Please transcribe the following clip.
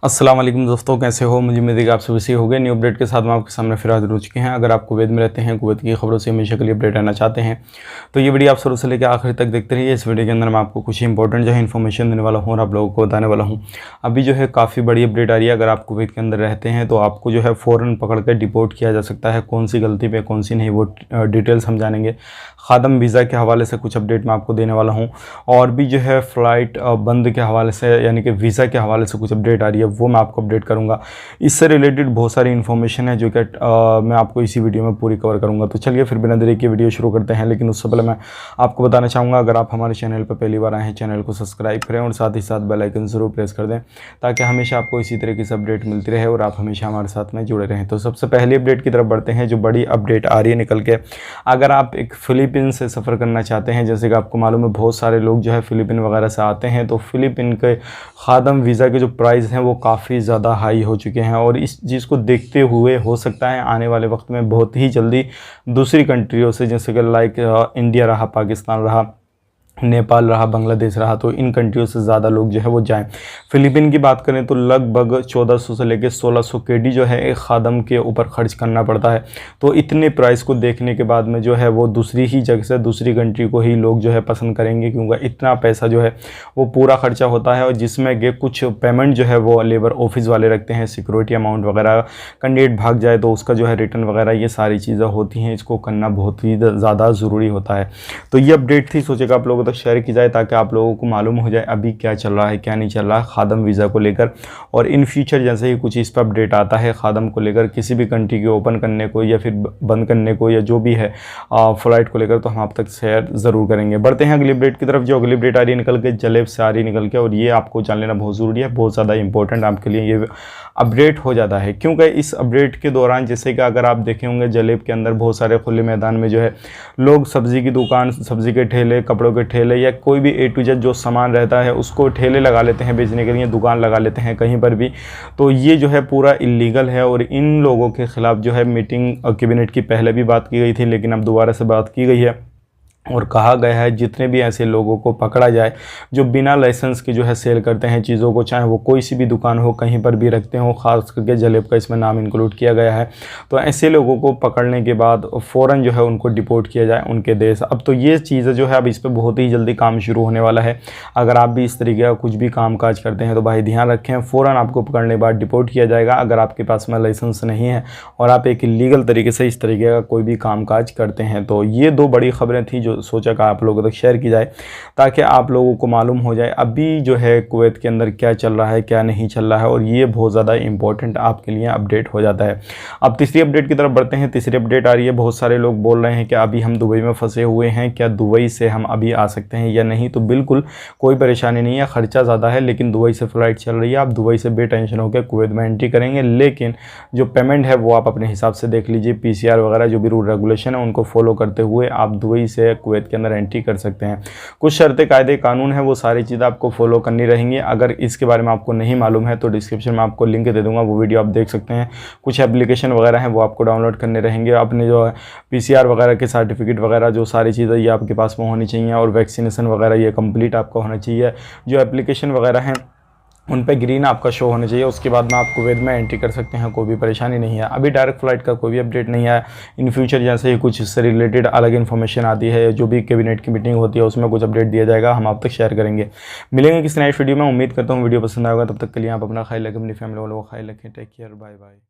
अस्सलाम वालेकुम दोस्तों, कैसे हो? मुझे उम्मीद है कि आप सभी सही हो गए। न्यू अपडेट के साथ मैं आपके सामने फिर हाजिर हो चुके हैं। अगर आप कुवैत में रहते हैं, कुवैत की खबरों से हमेशा के लिए अपडेट रहना चाहते हैं तो ये वीडियो आप शुरू से लेकर आखिर तक देखते रहिए। इस वीडियो के अंदर मैं आपको कुछ इंपॉर्टेंट जो है इन्फॉर्मेशन देने वाला हूँ और आप लोगों को बताने वाला हूँ। अभी जो है काफ़ी बड़ी अपडेट आ रही है। अगर आप कुवैत के अंदर रहते हैं तो आपको जो है फ़ौरन पकड़ कर डिपोर्ट किया जा सकता है। कौन सी गलती पे कौन सी नहीं, वो डिटेल्स हम जानेंगे। खादम वीज़ा के हवाले से कुछ अपडेट मैं आपको देने वाला हूँ और भी जो है फ़्लाइट बंद के हवाले से यानी कि वीज़ा के हवाले से कुछ अपडेट आ रही है, वो मैं आपको अपडेट करूँगा। इससे रिलेटेड बहुत सारी इन्फॉर्मेशन है जो कि मैं आपको इसी वीडियो में पूरी कवर करूँगा। तो चलिए फिर बिना देरी के वीडियो शुरू करते हैं। लेकिन उससे पहले मैं आपको बताना चाहूँगा, अगर आप हमारे चैनल पर पहली बार आए हैं, चैनल को सब्सक्राइब करें और साथ ही साथ बेल आइकन ज़रूर प्रेस कर दें ताकि हमेशा आपको इसी तरीके से अपडेट मिलती रहे और आप हमेशा हमारे साथ में जुड़े रहें। तो सबसे पहली अपडेट की तरफ बढ़ते हैं, जो बड़ी अपडेट आ रही है निकल के। अगर आप एक फ़िलीपीन से सफ़र करना चाहते हैं, जैसे कि आपको मालूम है बहुत सारे लोग जो है फ़िलीपीन वगैरह से आते हैं, तो फ़िलीपीन के खादम वीज़ा के जो प्राइस हैं वो काफ़ी ज़्यादा हाई हो चुके हैं और इस चीज़ को देखते हुए हो सकता है आने वाले वक्त में बहुत ही जल्दी दूसरी कंट्रियों से, जैसे कि लाइक इंडिया रहा, पाकिस्तान रहा, नेपाल रहा, बांग्लादेश रहा, तो इन कंट्रियों से ज़्यादा लोग जो है वो जाएं। फ़िलीपीन की बात करें तो लगभग 1400 से लेकर 1600 केडी जो है एक खादम के ऊपर खर्च करना पड़ता है। तो इतने प्राइस को देखने के बाद में जो है वो दूसरी ही जगह से दूसरी कंट्री को ही लोग जो है पसंद करेंगे, क्योंकि इतना पैसा जो है वो पूरा खर्चा होता है और जिसमें कि कुछ पेमेंट जो है वो लेबर ऑफिस वाले रखते हैं, सिक्योरिटी अमाउंट वगैरह। कैंडिडेट भाग जाए तो उसका जो है रिटर्न वगैरह, ये सारी चीज़ें होती हैं, इसको करना बहुत ही ज़्यादा ज़रूरी होता है। तो ये अपडेट थी, सोचेगा आप लोगों तक शेयर की जाए ताकि आप लोगों को मालूम हो जाए अभी क्या चल रहा है, क्या नहीं चल रहा है खादम वीज़ा को लेकर। और इन फ्यूचर जैसे ही कुछ इस पर अपडेट आता है खादम को लेकर, किसी भी कंट्री के ओपन करने को या फिर बंद करने को या जो भी है फ़्लाइट को लेकर, तो हम आप तक शेयर ज़रूर करेंगे। बढ़ते हैं अगली अपडेट की तरफ। जो अगली अपडेट आ रही है निकल के जलेब से आ रही निकल के, और ये आपको जान लेना बहुत ज़रूरी है, बहुत ज़्यादा इंपॉर्टेंट आपके लिए ये अपडेट हो जाता है। क्योंकि इस अपडेट के दौरान जैसे कि अगर आप देखे होंगे जलेब के अंदर बहुत सारे खुले मैदान में जो है लोग सब्ज़ी की दुकान, सब्ज़ी के ठेले, कपड़ों के ठेले या कोई भी ए टू जेड जो सामान रहता है उसको ठेले लगा लेते हैं बेचने के लिए, दुकान लगा लेते हैं कहीं पर भी। तो ये जो है पूरा इलीगल है और इन लोगों के ख़िलाफ़ जो है मीटिंग कैबिनेट की पहले भी बात की गई थी, लेकिन अब दोबारा से बात की गई है और कहा गया है जितने भी ऐसे लोगों को पकड़ा जाए जो बिना लाइसेंस के जो है सेल करते हैं चीज़ों को, चाहे वो कोई सी भी दुकान हो, कहीं पर भी रखते हो, ख़ास करके जलेब का इसमें नाम इंक्लूड किया गया है, तो ऐसे लोगों को पकड़ने के बाद फ़ौरन जो है उनको डिपोर्ट किया जाए उनके देश। अब तो ये चीज़ जो है अब इस पर बहुत ही जल्दी काम शुरू होने वाला है। अगर आप भी इस तरीके का कुछ भी काम काज करते हैं तो भाई ध्यान रखें, फ़ौरन आपको पकड़ने के बाद डिपोर्ट किया जाएगा अगर आपके पास में लाइसेंस नहीं है और आप एक इलीगल तरीके से इस तरीके का कोई भी काम काज करते हैं। तो ये दो बड़ी खबरें थी जो सोचा कि आप लोगों तक शेयर की जाए ताकि आप लोगों को मालूम हो जाए अभी जो है कुवैत के अंदर क्या चल रहा है, क्या नहीं चल रहा है, और ये बहुत ज़्यादा इंपॉर्टेंट आपके लिए अपडेट हो जाता है। अब तीसरी अपडेट की तरफ बढ़ते हैं। तीसरी अपडेट आ रही है, बहुत सारे लोग बोल रहे हैं कि अभी हम दुबई में फंसे हुए हैं, क्या दुबई से हम अभी आ सकते हैं या नहीं? तो बिल्कुल कोई परेशानी नहीं है, ख़र्चा ज़्यादा है लेकिन दुबई से फ़्लाइट चल रही है, आप दुबई से बेटेंशन होकर कुवैत में एंट्री करेंगे। लेकिन जो पेमेंट है वो आप अपने हिसाब से देख लीजिए, PCR वगैरह जो भी रूल रेगुलेशन है उनको फॉलो करते हुए आप दुबई से कुवैत के अंदर एंट्री कर सकते हैं। कुछ शर्तें, कायदे, कानून है, वो सारी चीज़ें आपको फॉलो करनी रहेंगी। अगर इसके बारे में आपको नहीं मालूम है तो डिस्क्रिप्शन में आपको लिंक दे दूंगा, वो वीडियो आप देख सकते हैं। कुछ एप्लीकेशन वगैरह हैं वो आपको डाउनलोड करने रहेंगे। अपने जो PCR वगैरह के सर्टिफिकेट वगैरह जो सारी चीज़ें ये आपके पास में होनी चाहिए और वैक्सीनेशन वगैरह ये कंप्लीट आपका होना चाहिए। जो एप्लीकेशन वगैरह हैं उन पे ग्रीन आपका शो होना चाहिए, उसके बाद में आप कुवैत में एंट्री कर सकते हैं, कोई भी परेशानी नहीं है। अभी डायरेक्ट फ़्लाइट का कोई भी अपडेट नहीं है। इन फ्यूचर जैसे ही कुछ इससे रिलेटेड अलग इन्फॉर्मेशन आती है, जो भी कैबिनेट की मीटिंग होती है उसमें कुछ अपडेट दिया जाएगा, हम आप तक शेयर करेंगे। मिलेंगे किसी नेक्स्ट वीडियो में, उम्मीद करता हूँ वीडियो पसंद आएगा। तब तक के लिए आप अपना ख्याल रखें, अपनी फैमिली वालों को ख्याल रखें। Take care, bye bye.